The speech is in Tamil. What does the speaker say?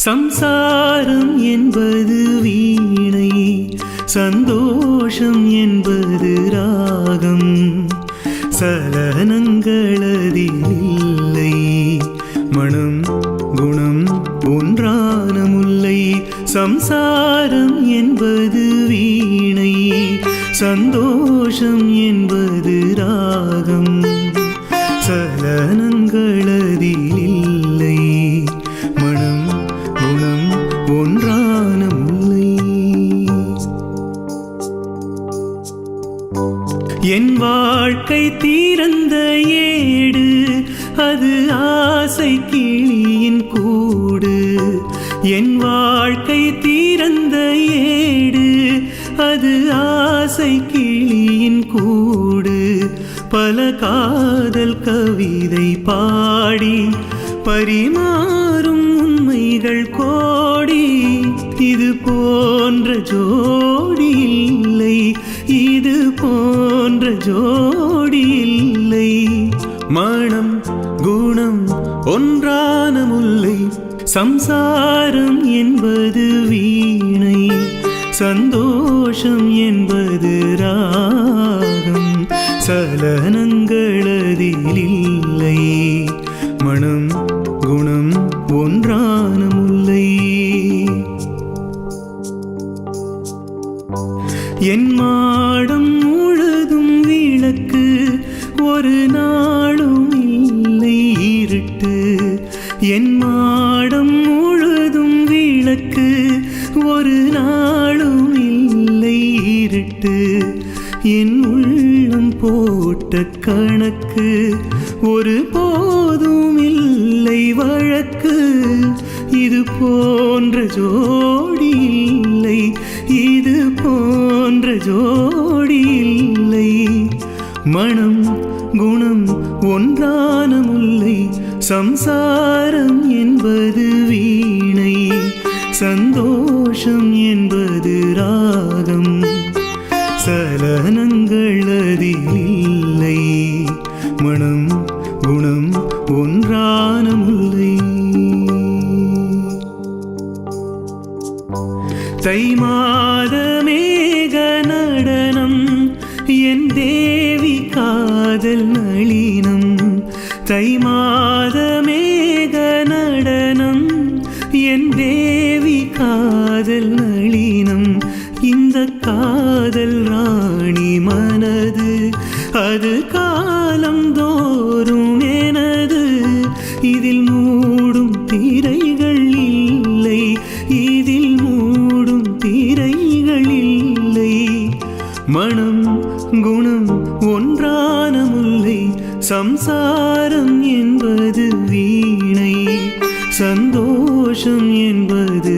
சம்சாரம் என்பது வீணை, சந்தோஷம் என்பது ராகம். சலனங்களதில் இல்லை, மனம் குணம் ஒன்றான முல்லை. சம்சாரம் என்பது வீணை, சந்தோஷம் என்பது ராகம். சலனங்களதில் இல்லை, மனம் குணம் ஒன்றான முல்லை. என் வாழ்க்கை தீரந்த ஏடு, அது ஆசை கிளியின் கூடு. என் வாழ்க்கை தீரந்த ஏடு, அது ஆசை கிளியின் கூடு. பல காதல் கவிதை பாடி பரிமாறும் உண்மைகள் கோடி. இது போன்ற ஜோடி இல்லை, இது போன்ற ஜோடி இல்லை. மனம் குணம் ஒன்றான முல்லை. சம்சாரம் என்பது வீணை, சந்தோஷம் என்பது ராகம். சலனங்களதில் இல்லை, மனம் குணம் ஒன்றான முல்லை. என் மாடம் முழுதும் விளக்கு, ஒரு நாளும் இல்லை இருட்டு. என் மாடம் முழுதும் விளக்கு, ஒரு நாளும் இல்லை இருட்டு. என் உள்ளம் போட்ட கணக்கு, ஒரு போதும் இல்லை வழக்கு. இது போன்ற ஜோடி இல்லை, இது போன்ற ஜோடி இல்லை. மனம் குணம் ஒன்றான முல்லை. சம்சாரம் என்பது வீணை, சந்தோஷம் என்பது ராகம். சலனங்களதில் இல்லை, மனம் குணம் ஒன்றான முல்லை. தை மாத மேக நடனம், என் தேவி காதல் நளினம். தை மாத மேக நடனம், என் தேவி காதல் நளினம். இந்த காதல் ராணி மனது, அது காலம் தோறும் எனது. இதில் மூடும் திரைகள் இல்லை, இதில் மூடும் திரைகள் இல்லை. மனம் குணம் ஒன்றான முல்லை. சம்சாரம் என்பது வீணை, சந்தோஷம் என்பது